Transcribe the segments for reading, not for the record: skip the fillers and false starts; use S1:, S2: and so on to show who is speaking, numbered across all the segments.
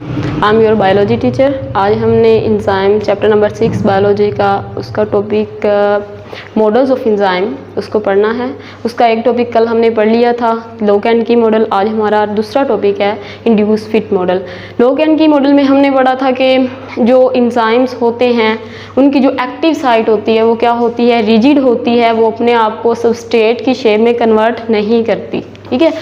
S1: I am your biology teacher. आज हमने enzyme chapter number 6 biology का उसका टॉपिक मॉडल्स ऑफ इंजाइम उसको पढ़ना है। उसका एक टॉपिक कल हमने पढ़ लिया था लॉक एंड की मॉडल। आज हमारा दूसरा टॉपिक है induce fit model. Lock and key model में हमने पढ़ा था कि जो इंजाइम्स होते हैं उनकी जो एक्टिव साइट होती है वो क्या होती है, रिजिड होती है, वो अपने आप को सबस्ट्रेट की शेप में कन्वर्ट नहीं करती। ठीक है,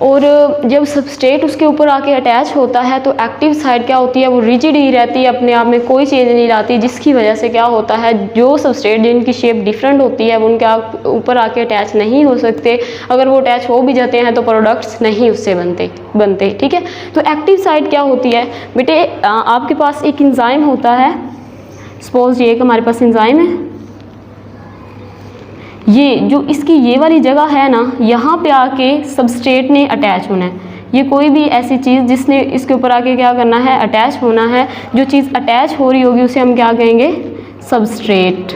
S1: और जब सबस्ट्रेट उसके ऊपर आके अटैच होता है तो एक्टिव साइड क्या होती है, वो रिजिड ही रहती है, अपने आप में कोई चेंज नहीं लाती, जिसकी वजह से क्या होता है जो सबस्ट्रेट जिनकी शेप डिफरेंट होती है वो उनके ऊपर आके अटैच नहीं हो सकते। अगर वो अटैच हो भी जाते हैं तो प्रोडक्ट्स नहीं उससे बनते। ठीक है, तो एक्टिव साइड क्या होती है बेटे, आपके पास एक इंजाइम होता है। सपोज ये हमारे पास इंजाइम है, ये जो इसकी ये वाली जगह है ना, यहाँ पे आके सबस्ट्रेट ने अटैच होना है। ये कोई भी ऐसी चीज़ जिसने इसके ऊपर आके क्या करना है, अटैच होना है। जो चीज़ अटैच हो रही होगी उसे हम क्या कहेंगे, सबस्ट्रेट।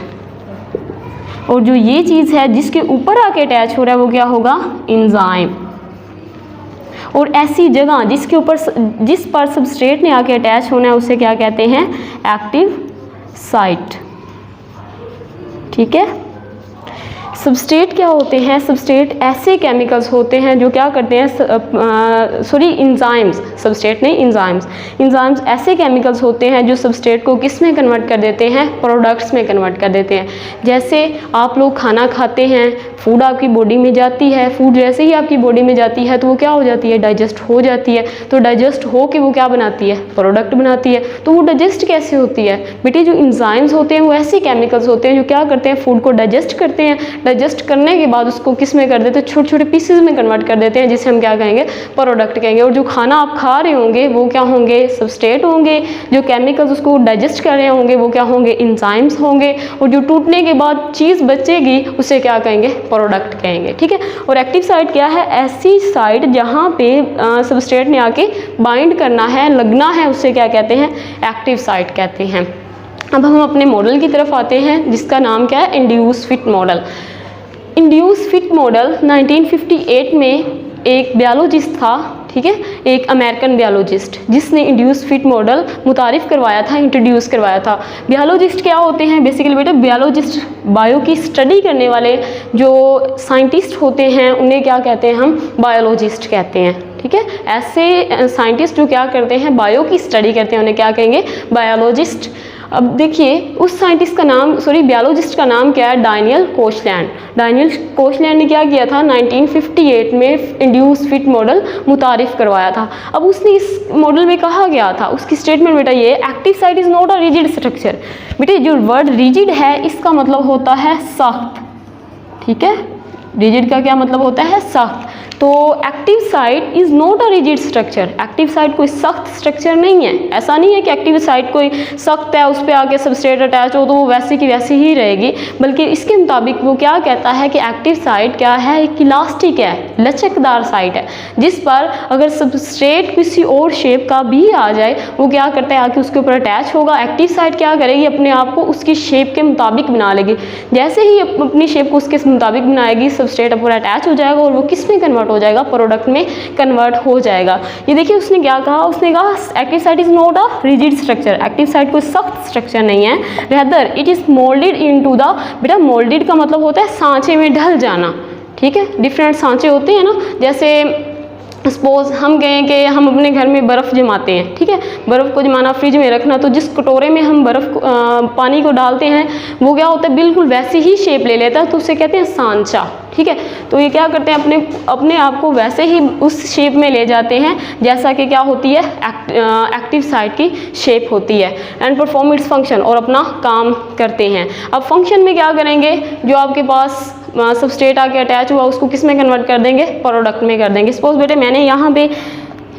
S1: और जो ये चीज़ है जिसके ऊपर आके अटैच हो रहा है वो क्या होगा, इंजाइम। और ऐसी जगह जिसके ऊपर जिस पर सबस्ट्रेट ने आके अटैच होना है उसे क्या कहते हैं, एक्टिव साइट। ठीक है, सबस्ट्रेट क्या होते हैं, सबस्ट्रेट ऐसे केमिकल्स होते हैं जो क्या करते हैं, इंजाइम्स, सबस्ट्रेट नहीं इंजाइम्स। इंजाइम्स ऐसे केमिकल्स होते हैं जो सबस्ट्रेट को किस में कन्वर्ट कर देते हैं, प्रोडक्ट्स में कन्वर्ट कर देते हैं। जैसे आप लोग खाना खाते हैं, फूड आपकी बॉडी में जाती है, फूड जैसे ही आपकी बॉडी में जाती है तो वो क्या हो जाती है, डाइजेस्ट हो जाती है। तो डाइजेस्ट हो के वो क्या बनाती है, प्रोडक्ट बनाती है। तो वो डाइजेस्ट कैसे होती है बेटे, जो इंजाइम्स होते हैं वो ऐसे केमिकल्स होते हैं जो क्या करते हैं, फूड को डाइजेस्ट करते हैं। डाइजेस्ट करने के बाद उसको किस में कर देते हैं, छोटे छोटे पीसेज में कन्वर्ट कर देते हैं, जिसे हम क्या कहेंगे, प्रोडक्ट कहेंगे। और जो खाना आप खा रहे होंगे वो क्या होंगे, सबस्ट्रेट होंगे। जो केमिकल्स उसको डाइजेस्ट कर रहे होंगे वो क्या होंगे, इंजाइम्स होंगे। और जो टूटने के बाद चीज़ बचेगी उसे क्या कहेंगे, प्रोडक्ट कहेंगे। ठीक है, और एक्टिव साइट क्या है, ऐसी साइट जहाँ पे सबस्ट्रेट ने आके बाइंड करना है, लगना है, उसे क्या कहते हैं, एक्टिव साइट कहते हैं। अब हम अपने मॉडल की तरफ आते हैं जिसका नाम क्या है, induce fit model. Induce fit model 1958 में एक बायोलॉजिस्ट था, ठीक है, एक अमेरिकन बायोलॉजिस्ट, जिसने इंड्यूस फिट मॉडल मुतारिफ करवाया था, इंट्रोड्यूस करवाया था। बायोलॉजिस्ट क्या होते हैं बेसिकली बेटा, बायोलॉजिस्ट बायो की स्टडी करने वाले जो साइंटिस्ट होते हैं उन्हें क्या कहते हैं, हम बायोलॉजिस्ट कहते हैं। ठीक है, ऐसे साइंटिस्ट जो क्या करते हैं, बायो की स्टडी करते हैं, उन्हें क्या कहेंगे, बायोलॉजिस्ट। अब देखिए उस साइंटिस्ट का नाम, बायोलॉजिस्ट का नाम क्या है, डैनियल कोशलैंड। डैनियल कोशलैंड ने क्या किया था, 1958 में इंड्यूस फिट मॉडल मुतारिफ करवाया था। अब उसने इस मॉडल में कहा गया था, उसकी स्टेटमेंट बेटा ये, active site is not a rigid structure. बेटे जो वर्ड रिजिड है इसका मतलब होता है सख्त। ठीक है, रिजिड का क्या मतलब होता है, सख्त। तो active site is not a rigid structure. Active site कोई सख्त स्ट्रक्चर नहीं है। ऐसा नहीं है कि एक्टिव साइट कोई सख्त है, उस पर आके सबस्ट्रेट अटैच हो तो वो वैसे की वैसी ही रहेगी, बल्कि इसके मुताबिक वो क्या कहता है कि एक्टिव साइट क्या है, एक इलास्टिक है, लचकदार साइट है, जिस पर अगर सबस्ट्रेट किसी और शेप का भी आ जाए वो क्या करता है, आके उसके ऊपर अटैच होगा। एक्टिव साइट क्या करेगी, अपने आप को उसकी शेप के मुताबिक बना लेगी। जैसे ही अपनी शेप को उसके मुताबिक बनाएगी, सबस्ट्रेट पर अटैच हो जाएगा और वो किस में कन्वर्ट हो जाएगा, प्रोडक्ट में कन्वर्ट हो जाएगा। ये देखिए उसने क्या कहा, उसने कहा active site is not a rigid structure. Active site कोई सख्त स्ट्रक्चर नहीं है, rather it is moulded into the, बेटा मोल्डेड का मतलब होता है सांचे में ढल जाना। ठीक है, डिफरेंट सांचे होते हैं ना, जैसे सपोज हम कहें कि हम अपने घर में बर्फ़ जमाते हैं। ठीक है, बर्फ़ को जमाना, फ्रिज में रखना, तो जिस कटोरे में हम पानी को डालते हैं वो क्या होता है, बिल्कुल वैसी ही शेप ले लेता है, तो उसे कहते हैं सांचा। ठीक है, तो ये क्या करते हैं, अपने आप को वैसे ही उस शेप में ले जाते हैं जैसा कि क्या होती है, एक्टिव साइट की शेप होती है। एंड परफॉर्म इट्स फंक्शन, और अपना काम करते हैं। अब फंक्शन में क्या करेंगे, जो आपके पास सबस्ट्रेट आके अटैच हुआ उसको किस में कन्वर्ट कर देंगे, प्रोडक्ट में कर देंगे। सपोज बेटे मैंने यहाँ पे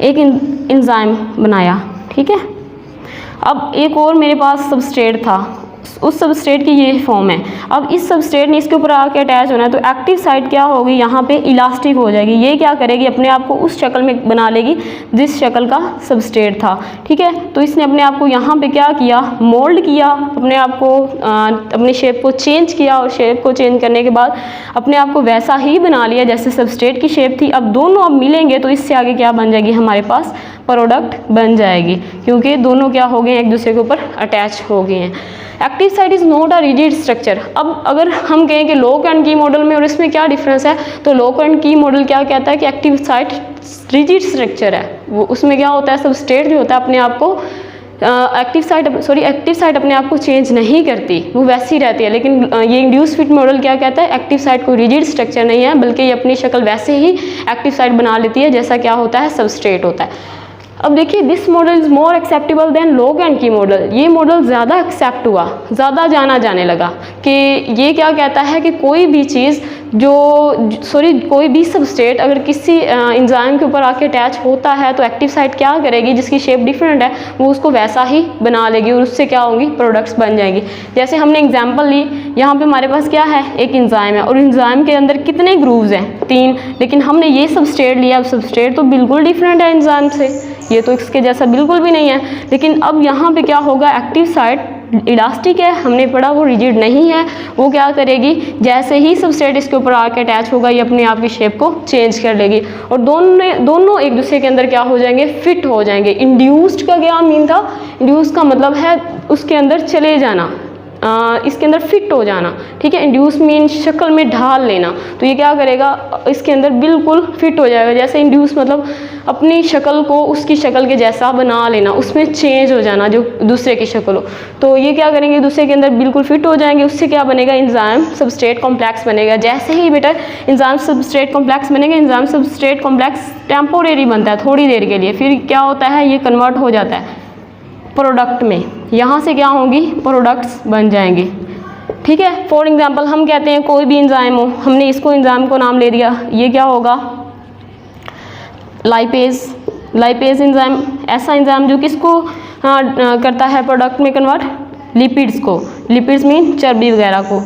S1: एक इंजाइम बनाया, ठीक है, अब एक और मेरे पास सबस्ट्रेट था, उस सबस्ट्रेट की ये फॉर्म है। अब इस सबस्ट्रेट ने इसके ऊपर आके अटैच होना है, तो एक्टिव साइट क्या होगी, यहाँ पे इलास्टिक हो जाएगी। ये क्या करेगी, अपने आप को उस शक्ल में बना लेगी जिस शक्ल का सबस्ट्रेट था। ठीक है, तो इसने अपने आप को यहाँ पे क्या किया, मोल्ड किया, अपने आप को अपनी शेप को चेंज किया, और शेप को चेंज करने के बाद अपने आप को वैसा ही बना लिया जैसे सबस्ट्रेट की शेप थी। अब दोनों अब मिलेंगे तो इससे आगे क्या बन जाएगी हमारे पास, प्रोडक्ट बन जाएगी, क्योंकि दोनों क्या हो गए, एक दूसरे के ऊपर अटैच हो गए हैं। Active site is not a rigid structure. अब अगर हम कहें कि लॉक एंड की मॉडल में और इसमें क्या डिफरेंस है, तो लॉक एंड की मॉडल क्या कहता है कि एक्टिव साइट रिजिड स्ट्रक्चर है, वो उसमें क्या होता है, सबस्ट्रेट जो होता है अपने आप को एक्टिव साइट अपने आप को चेंज नहीं करती, वो वैसी रहती है। लेकिन ये इंड्यूस फिट मॉडल क्या कहता है, एक्टिव साइट कोई रिजिड स्ट्रक्चर नहीं है, बल्कि ये अपनी शक्ल वैसे ही एक्टिव साइट बना लेती है जैसा क्या होता है, सबस्ट्रेट होता है। अब देखिए, this model is more acceptable than lock and key model. ये मॉडल ज़्यादा एक्सेप्ट हुआ, ज़्यादा जाना जाने लगा कि ये क्या कहता है कि कोई भी चीज़ कोई भी सबस्ट्रेट अगर किसी एंजाइम के ऊपर आके अटैच होता है तो एक्टिव साइट क्या करेगी, जिसकी शेप डिफरेंट है वो उसको वैसा ही बना लेगी और उससे क्या होंगी, प्रोडक्ट्स बन जाएंगी। जैसे हमने एग्जांपल ली, यहाँ पे हमारे पास क्या है, एक एंजाइम है और एंजाइम के अंदर कितने ग्रूव्स हैं, 3, लेकिन हमने ये सबस्ट्रेट लिया। अब सबस्ट्रेट तो बिल्कुल डिफरेंट है एंजाइम से, ये तो इसके जैसा बिल्कुल भी नहीं है। लेकिन अब यहाँ पे क्या होगा, एक्टिव साइट इलास्टिक है, हमने पढ़ा, वो रिजिड नहीं है। वो क्या करेगी, जैसे ही सबस्ट्रेट इसके ऊपर आके अटैच होगा ये अपने आप की शेप को चेंज कर लेगी और दोनों एक दूसरे के अंदर क्या हो जाएंगे, फिट हो जाएंगे। इंड्यूस्ड का क्या मीन था, इंड्यूस का मतलब है उसके अंदर चले जाना, इसके अंदर फिट हो जाना, ठीक है। इंड्यूस मीन शक्ल में ढाल लेना, तो ये क्या करेगा, इसके अंदर बिल्कुल फिट हो जाएगा। जैसे इंड्यूस मतलब अपनी शक्ल को उसकी शक्ल के जैसा बना लेना, उसमें चेंज हो जाना जो दूसरे की शक्ल हो। तो ये क्या करेंगे, दूसरे के अंदर बिल्कुल फिट हो जाएंगे, उससे क्या बनेगा, एंजाइम सबस्ट्रेट कॉम्प्लेक्स बनेगा। जैसे ही बेटा एंजाइम सबस्ट्रेट कॉम्प्लेक्स बनेगा, एंजाइम सबस्ट्रेट कॉम्प्लेक्स टेम्पोरेरी बनता है, थोड़ी देर के लिए, फिर क्या होता है, ये कन्वर्ट हो जाता है प्रोडक्ट में। यहाँ से क्या होंगी, प्रोडक्ट्स बन जाएंगे, ठीक है। फॉर एग्जांपल हम कहते हैं कोई भी एंजाइम हो, हमने इसको एंजाइम को नाम ले दिया, ये क्या होगा, लाइपेज एंजाइम। ऐसा एंजाइम जो किसको करता है प्रोडक्ट में कन्वर्ट, लिपिड्स को, लिपिड्स मीन चर्बी वगैरह को।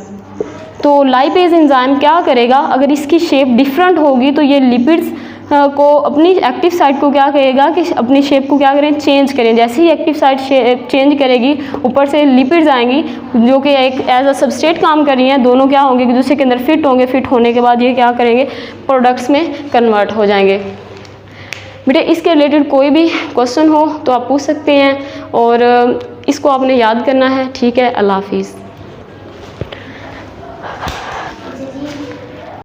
S1: तो लाइपेज एंजाइम क्या करेगा, अगर इसकी शेप डिफरेंट होगी तो ये लिपिड्स को अपनी एक्टिव साइट को क्या करेगा कि अपनी शेप को क्या करें, चेंज करें। जैसे ही एक्टिव साइट शेप चेंज करेगी, ऊपर से लिपिड्स आएंगी जो कि एक एज अ सबस्ट्रेट काम कर रही हैं, दोनों क्या होंगे, दूसरे के अंदर फिट होंगे। फिट होने के बाद ये क्या करेंगे, प्रोडक्ट्स में कन्वर्ट हो जाएंगे। बेटे इसके रिलेटेड कोई भी क्वेश्चन हो तो आप पूछ सकते हैं और इसको आपने याद करना है, ठीक है। अल्लाह हाफिज़।